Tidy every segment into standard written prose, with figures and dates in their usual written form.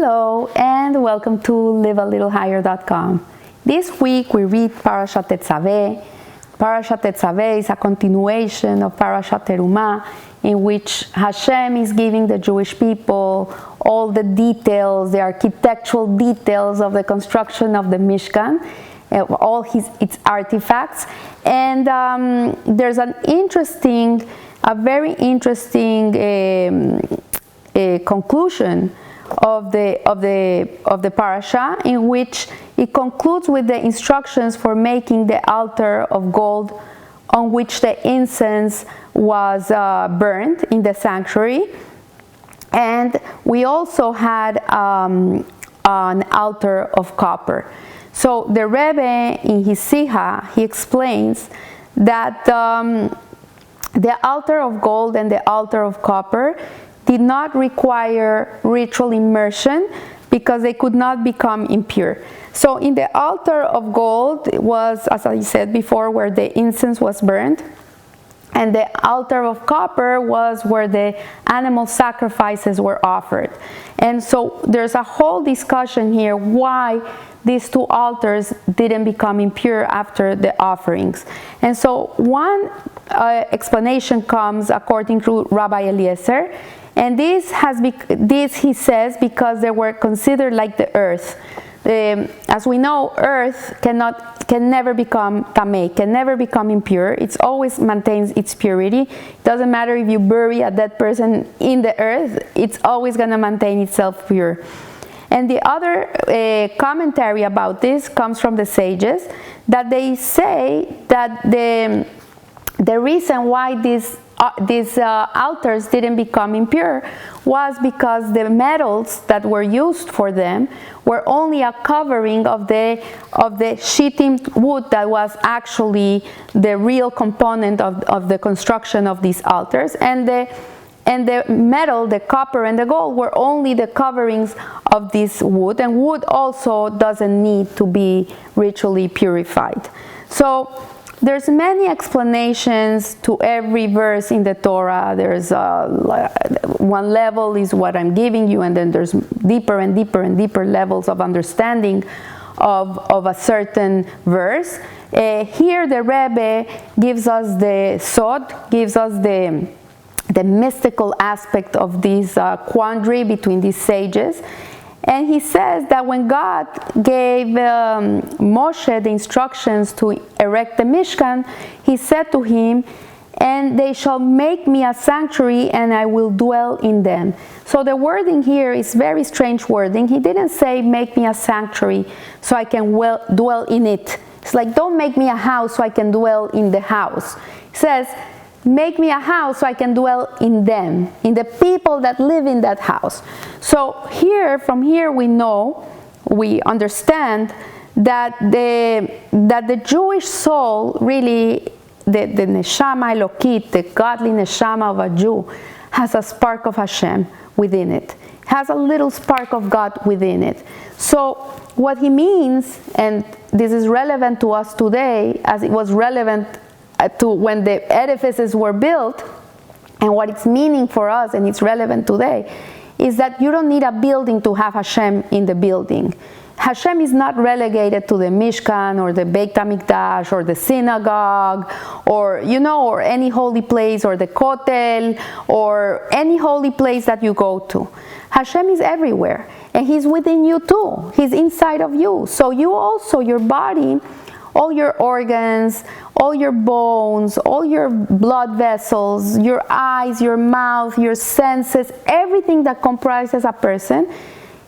Hello and welcome to livealittlehigher.com. This week we read Parashat Tetzaveh. Parashat Tetzaveh is a continuation of Parashat Terumah, in which Hashem is giving the Jewish people all the details, the architectural details of the construction of the Mishkan, all its artifacts. And there's a very interesting conclusion of the parasha, in which it concludes with the instructions for making the altar of gold on which the incense was burned in the sanctuary. And we also had an altar of copper. So the Rebbe in his Siha, he explains that the altar of gold and the altar of copper did not require ritual immersion because they could not become impure. So in the altar of gold, it was, as I said before, where the incense was burned, and the altar of copper was where the animal sacrifices were offered. And so there's a whole discussion here why these two altars didn't become impure after the offerings. And so one explanation comes according to Rabbi Eliezer, and this he says because they were considered like the earth. As we know, earth can never become tamei, can never become impure. It always maintains its purity. It doesn't matter if you bury a dead person in the earth, it's always going to maintain itself pure. And the other commentary about this comes from the sages, that they say that the reason why these altars didn't become impure was because the metals that were used for them were only a covering of the sheeting wood that was actually the real component of the construction of these altars, and the metal, the copper and the gold, were only the coverings of this wood, and wood also doesn't need to be ritually purified. So there's many explanations to every verse in the Torah. There's one level is what I'm giving you, and then there's deeper and deeper and deeper levels of understanding of a certain verse. Here the Rebbe gives us the sod, gives us the mystical aspect of this quandary between these sages. And he says that when God gave Moshe the instructions to erect the Mishkan, he said to him, "And they shall make me a sanctuary, and I will dwell in them." So the wording here is very strange wording. He didn't say, "Make me a sanctuary so I can dwell in it." It's like, don't make me a house so I can dwell in the house. He says, "Make me a house so I can dwell in them, in the people that live in that house." So from here we understand that the Jewish soul, really, the neshama elokit, the godly neshama of a Jew, has a spark of Hashem within it. Has a little spark of God within it. So what he means, and this is relevant to us today, as it was relevant to when the edifices were built, and what it's meaning for us, and it's relevant today, is that you don't need a building to have Hashem in the building. Hashem is not relegated to the Mishkan or the Beit HaMikdash or the synagogue or any holy place, or the Kotel, or any holy place that you go to. Hashem is everywhere, and He's within you too. He's inside of you. So you also, your body, all your organs, all your bones, all your blood vessels, your eyes, your mouth, your senses, everything that comprises a person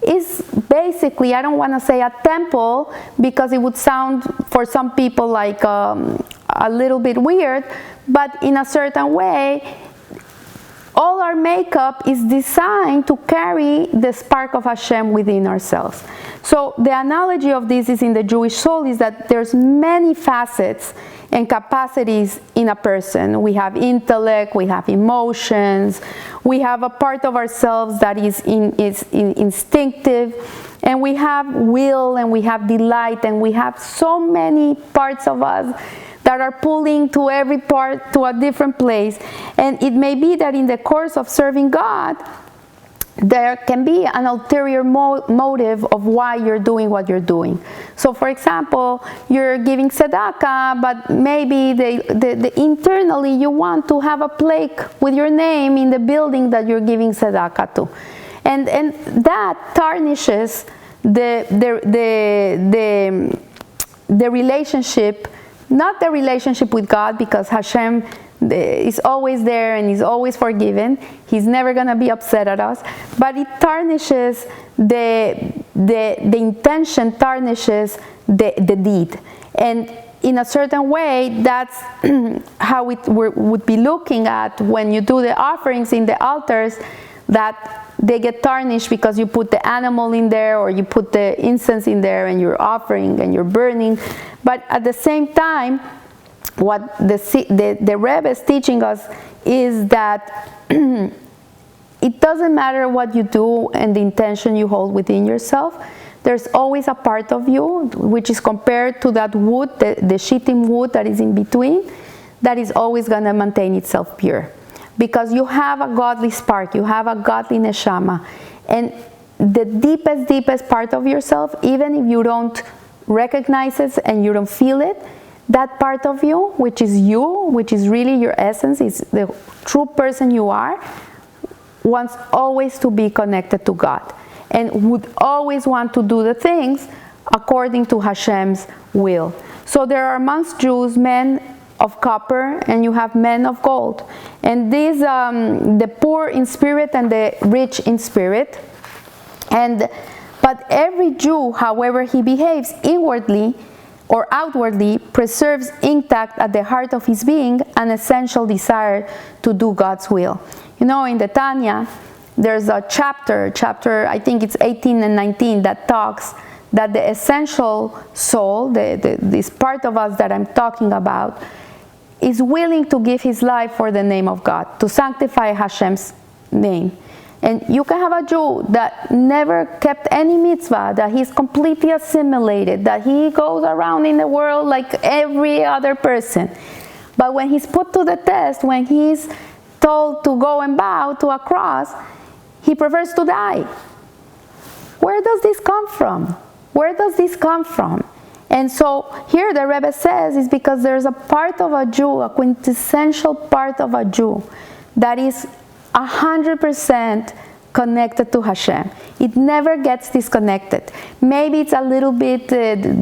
is basically, I don't want to say a temple, because it would sound for some people like a little bit weird, but in a certain way, all our makeup is designed to carry the spark of Hashem within ourselves. So the analogy of this is in the Jewish soul is that there's many facets and capacities in a person. We have intellect, we have emotions, we have a part of ourselves that is instinctive, and we have will, and we have delight, and we have so many parts of us that are pulling to every part to a different place. And it may be that in the course of serving God, there can be an ulterior motive of why you're doing what you're doing. So for example, you're giving tzedakah, but maybe internally you want to have a plaque with your name in the building that you're giving tzedakah to. And that tarnishes the relationship, not the relationship with God, because Hashem is always there and He's always forgiven. He's never going to be upset at us. But it tarnishes the intention, tarnishes the deed. And in a certain way, that's how it would be looking at when you do the offerings in the altars, that they get tarnished because you put the animal in there or you put the incense in there and you're offering and you're burning. But at the same time, what the Rebbe is teaching us is that it doesn't matter what you do and the intention you hold within yourself. There's always a part of you which is compared to that wood, the shittim wood that is in between, that is always going to maintain itself pure. Because you have a godly spark, you have a godly neshama. And the deepest part of yourself, even if you don't recognize it and you don't feel it, that part of you, which is really your essence, is the true person you are, wants always to be connected to God and would always want to do the things according to Hashem's will. So there are amongst Jews men of copper and you have men of gold. And these, the poor in spirit and the rich in spirit. But every Jew, however he behaves inwardly or outwardly, preserves intact at the heart of his being an essential desire to do God's will. You know, in the Tanya, there's a chapter, I think it's 18 and 19, that talks that the essential soul, this part of us that I'm talking about, is willing to give his life for the name of God, to sanctify Hashem's name. And you can have a Jew that never kept any mitzvah, that he's completely assimilated, that he goes around in the world like every other person. But when he's put to the test, when he's told to go and bow to a cross, he prefers to die. Where does this come from? Where does this come from? And so here the Rebbe says is because there's a part of a Jew, a quintessential part of a Jew, that is 100% connected to Hashem. It never gets disconnected. Maybe it's a little bit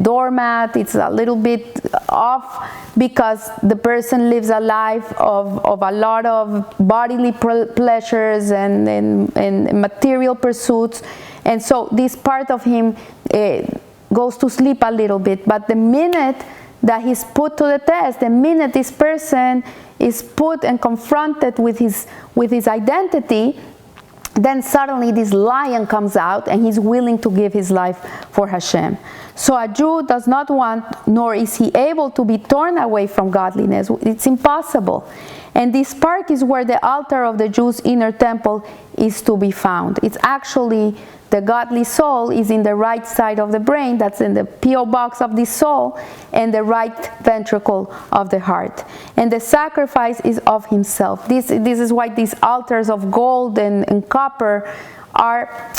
doormat, it's a little bit off because the person lives a life of a lot of bodily pleasures and material pursuits. And so this part of him goes to sleep a little bit. But the minute that he's put to the test, the minute this person is put and confronted with his identity, then suddenly this lion comes out and he's willing to give his life for Hashem. So a Jew does not want, nor is he able to be torn away from godliness. It's impossible. And this spark is where the altar of the Jew's inner temple is to be found. It's actually, the godly soul is in the right side of the brain, that's in the P.O. box of the soul, and the right ventricle of the heart. And the sacrifice is of himself. This is why these altars of gold and copper are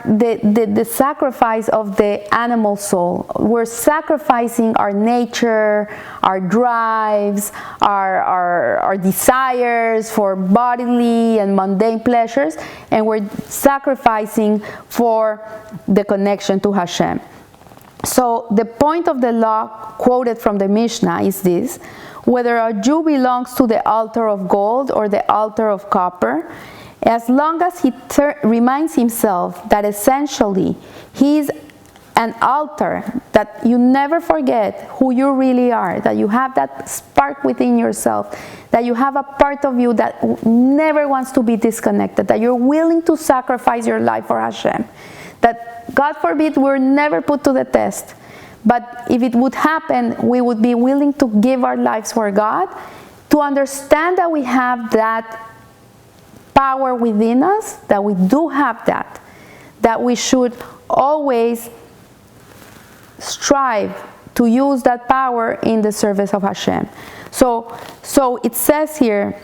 the sacrifice of the animal soul. We're sacrificing our nature, our drives, our desires for bodily and mundane pleasures, and we're sacrificing for the connection to Hashem. So the point of the law quoted from the Mishnah is this: whether a Jew belongs to the altar of gold or the altar of copper, as long as he reminds himself that essentially he is an altar, that you never forget who you really are, that you have that spark within yourself, that you have a part of you that never wants to be disconnected, that you're willing to sacrifice your life for Hashem, that God forbid we're never put to the test, but if it would happen, we would be willing to give our lives for God, to understand that we have that power within us, that we do have that we should always strive to use that power in the service of Hashem. So it says here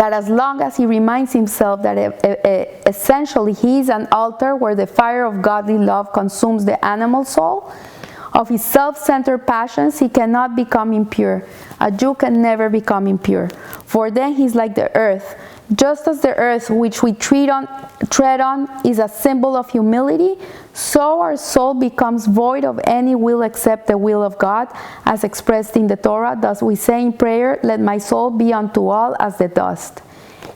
that as long as he reminds himself that essentially he is an altar where the fire of godly love consumes the animal soul, of his self-centered passions, he cannot become impure. A Jew can never become impure, for then he's like the earth. Just as the earth which we tread on is a symbol of humility, so our soul becomes void of any will except the will of God, as expressed in the Torah. Thus we say in prayer, "Let my soul be unto all as the dust."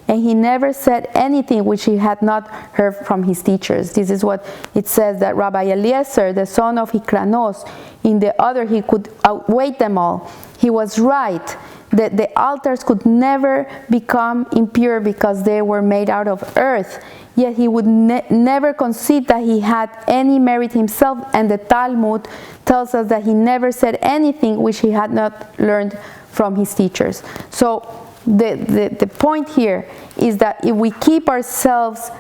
And he never said anything which he had not heard from his teachers. This is what it says, that Rabbi Eliezer, the son of Hikranos, in the other he could outweigh them all. He was right. The altars could never become impure because they were made out of earth. Yet he would never concede that he had any merit himself, and the Talmud tells us that he never said anything which he had not learned from his teachers. So the point here is that if we keep ourselves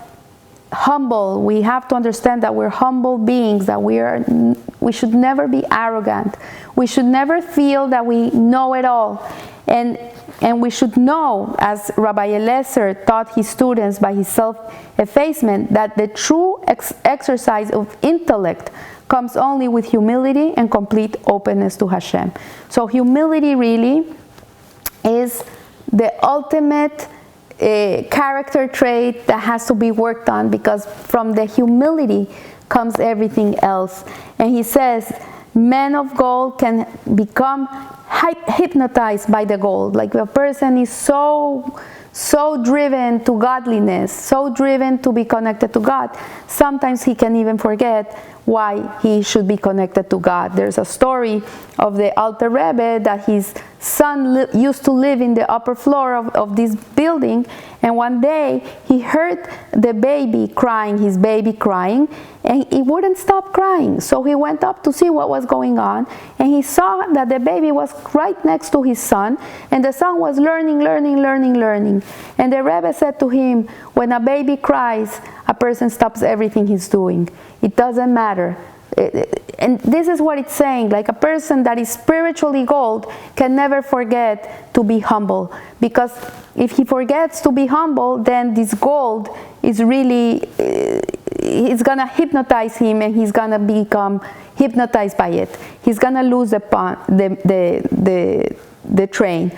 humble, we have to understand that we're humble beings, that we should never be arrogant. We should never feel that we know it all. And we should know, as Rabbi Eliezer taught his students by his self-effacement, that the true exercise of intellect comes only with humility and complete openness to Hashem. So humility really is the ultimate character trait that has to be worked on, because from the humility comes everything else. And he says, men of gold can become hypnotized by the gold. Like a person is so driven to godliness, so driven to be connected to God, sometimes he can even forget why he should be connected to God. There's a story of the Alter Rebbe that his son used to live in the upper floor of this building, and one day he heard the baby crying, his baby crying, and he wouldn't stop crying. So he went up to see what was going on, and he saw that the baby was right next to his son, and the son was learning. And the Rebbe said to him, when a baby cries, a person stops everything he's doing. It doesn't matter. And this is what it's saying, like a person that is spiritually gold can never forget to be humble, because if he forgets to be humble, then this gold is really, it's gonna hypnotize him, and he's gonna become hypnotized by it. He's gonna lose the train.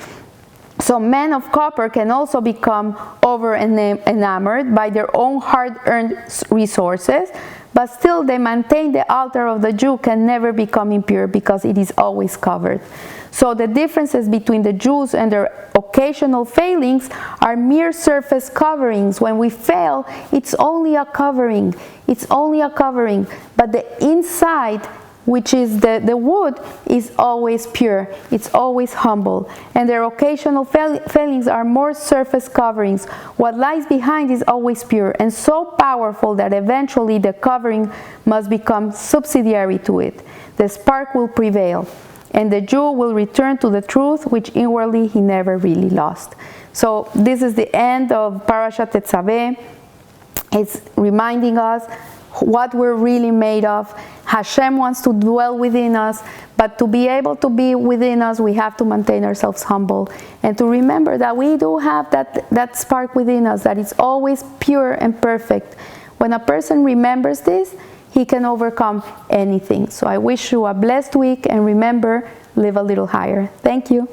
So men of copper can also become over enamored by their own hard-earned resources, but still they maintain the altar of the Jew can never become impure because it is always covered. So the differences between the Jews and their occasional failings are mere surface coverings. When we fail, it's only a covering. It's only a covering. But the inside, which is the wood, is always pure. It's always humble. And their occasional failings are more surface coverings. What lies behind is always pure and so powerful that eventually the covering must become subsidiary to it. The spark will prevail, and the Jew will return to the truth which inwardly he never really lost. So this is the end of Parashat Tetzaveh. It's reminding us what we're really made of. Hashem wants to dwell within us, but to be able to be within us, we have to maintain ourselves humble, and to remember that we do have that spark within us that is always pure and perfect. When a person remembers this, he can overcome anything. So I wish you a blessed week, and remember, live a little higher. Thank you.